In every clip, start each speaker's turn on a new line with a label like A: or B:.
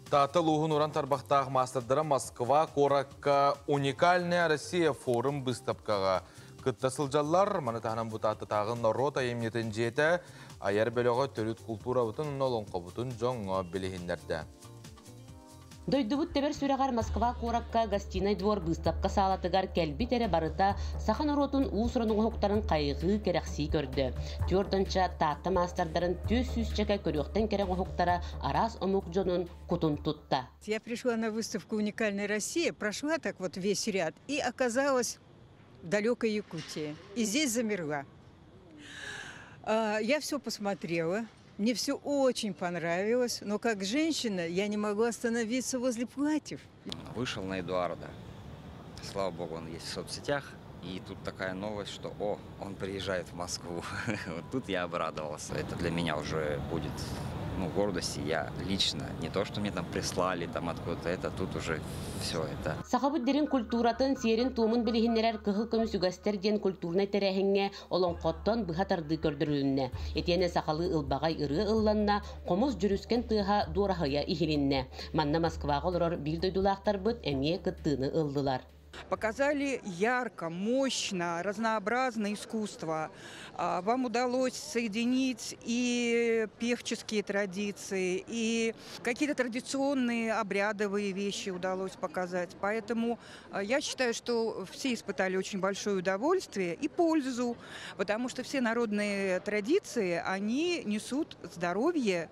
A: Татылуғын уран тарбақтағы мастырдыра Москва Коракка уникальная Россия форум выставкаға кыттасылжалар. Маны тағынан бұтаты тағын рота емнетін жеті аяр бөлігі төліт культура бұтын ұнолын қобытын жоңға білігіндерді.
B: Дойдубут тебер сүрегар Москва Коракка гостиный двор выставка салатыгар келби тере барыта сахан уротун уусуранугу хуктарын кайгы керекси көрдü. Тёрдөнча татты мастардарын төс сүзчеке көрөктен керек хуктара арас омук жонун кутун тутта.
C: Я пришла на выставку «Уникальная Россия», прошла так вот весь ряд и оказалась в далекой Якутии. И здесь замерла. Я все посмотрела. Мне все очень понравилось, но как женщина я не могу остановиться возле платьев.
D: Вышел на Эдуарда. Слава богу, он есть в соцсетях. И тут такая новость, что он приезжает в Москву. Вот тут я обрадовался. Это для меня уже будет гордость. Я лично, не то, что мне там прислали там откуда-то, это тут уже все это.
B: Сахабуддерин культуратын серин тумун билихиннерер кыхыл көмүсүгастер ден культурный терехиңе олонкоттон быхатарды көрдүрүлүнне. Этене сахалы ылбагай ыры ылланна, комуз жүрүскен тыха дурахая ихилинне. Манна Москвага олорор бир дойдулактар быт эмие кыттыны ылдылар.
C: Показали ярко, мощно, разнообразное искусство. Вам удалось соединить и певческие традиции, и какие-то традиционные обрядовые вещи удалось показать. Поэтому я считаю, что все испытали очень большое удовольствие и пользу, потому что все народные традиции, они несут здоровье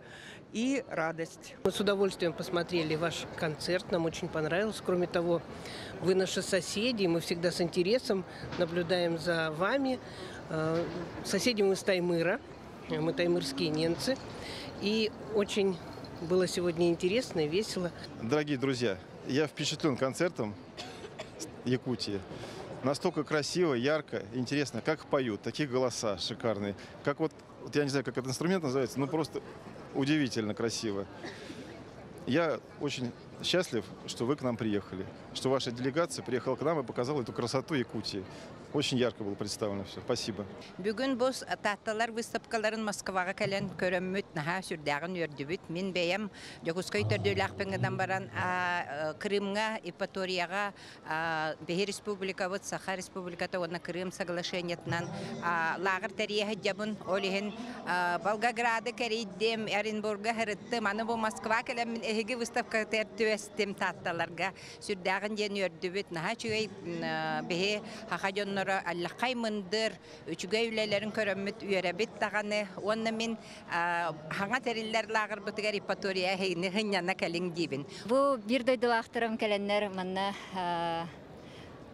C: и радость.
E: Мы с удовольствием посмотрели ваш концерт, нам очень понравилось. Кроме того, вы наши соседи, мы всегда с интересом наблюдаем за вами. Соседи мы с Таймыра, мы таймырские немцы. И очень было сегодня интересно и весело.
F: Дорогие друзья, я впечатлен концертом Якутии. Настолько красиво, ярко, интересно, как поют, такие голоса шикарные. Как вот я не знаю, как этот инструмент называется, но просто удивительно красиво. Я очень счастлив, что вы к нам приехали, что ваша делегация приехала к нам и показала эту красоту Якутии. Очень ярко было представлено все. Спасибо.
G: Бүгін біз татталар выставкаларын Москваға кәлен көрімміт, наға сүрдәғін өрдібіт. Мен бәйім Жокускай төрдөйлі ақпыңыдан баран Крымға, Ипаторияға, Бехи Республика, Саха Республиката, оны Крым соглашениятынан лағыр тәрияғы жабын, олығын Волгограды кәрейдем, Оренбурга хырыттым. Аны бұл Москва кәлен мен әйгі выставка тәртуәстім татталарға сүрдәғін ден өрдібіт. Наға чүгей Бехи Хақадионны Аллахай мындыр, үчүгэй үлелерин көрөммүт үйөрөбит таганы, онна мен хаңа териллер лагыр бытыгар Ипатория хейни хыньяна калин дибин.
H: Бу бир дойдулактырым каленнер манна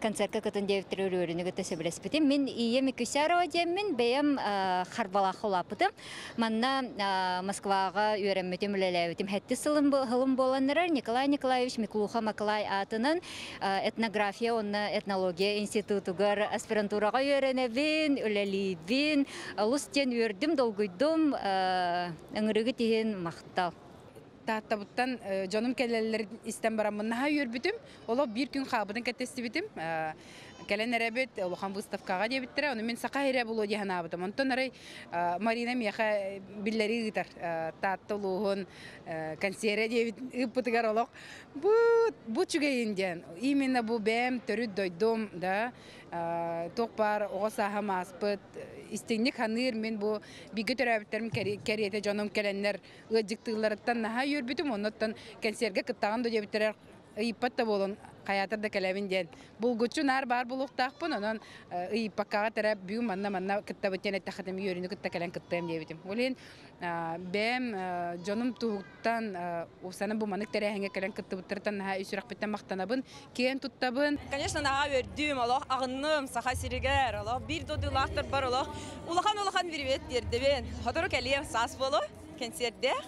H: концертка кытын девтер өрүнү гыты билеспитим. Мен ием Кусярова демин бем харбалах улапытым. Манна Москвага үйрөнмөтүм үлелебитим. Хетти сылым боланнар Николай Николаевич Миклуха Маклай атынын этнография, онна этнология институтугар аспирантурага үйрөнөбүн, үлелибин, лустен үрдүм, долгуйдум, ыңырыгы тиген мактал.
I: Таттабыттан жаным келелер истен барамыннаха үйірбітім. Ола бір күн қабыдың кәттесті бітім. Кәлен әрәбет олухан выставкаға дебіттірі. Оны мен сақа әрәб олу дейін абытым. Онтон арай Марина мияқа білдері ғытар. Татты олуғын консерия дебіт ұппытығар олық. Бұ чүгейінден. Именно бұл бәм түрі дойдым. Тоқ бар оға саға маспыт. Истеңнік ханыр мен бұл бигі түрәбіттерім кәрейті жаным кәленлер ғыджықтығыларыттан наға үйірбітім. Оныттан консерге кыттаған дебіттірер ыйыппатта болын қаятырда кәләбін ден. Бұл ғытчу нар бар бұл ұқтақпын, онын ыйыппаққаға тәрәп бүйім манна кыттабыттен әттіқатым үйіріні кытта кәлән кыттайым дебітім. Олен бәм жоным тұғыттан ұсаным бұл манық тәрәхіңе кәлән кыттабыттыртан наға үйсірақ біттен мақтанабын, кен тұттабын.
J: Конечно, наға өрдім, олық ағынным, сақа сирігер, олық бір додылақтыр бар, олық. Улахан веревет дердебен. Ходору кәлем сас болу, концертдер.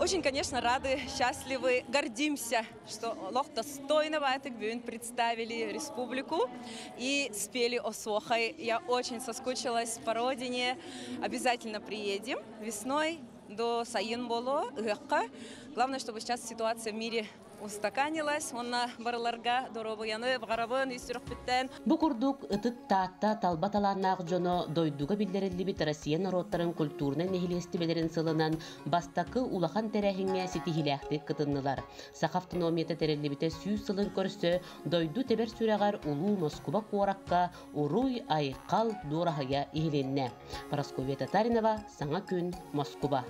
J: Очень, конечно, рады, счастливы, гордимся, что Лох достойно в этот бюн представили республику и спели Осохай. Я очень соскучилась по родине. Обязательно приедем весной до Сайынболо, Гыхка. Главное, чтобы сейчас ситуация в мире устаканилась. Онна барыларга доробуяны гарабын үстүрүп биттен.
B: Бу курдук ытыт таатта талбаталааннаак жоно дойдуга билдерилибит Россия народтарын культурна нехилестибелерин сылынан бастакы улахан терехиңе ситихилэхтик кытыннылар. Сах автономията терелибите сүүс сылын көрсө дойду тебер сүрегар улуу Москва куоракка уруй айкал дурахая ихиленне. Парасковия Татаринова, Саңа күн, Москва.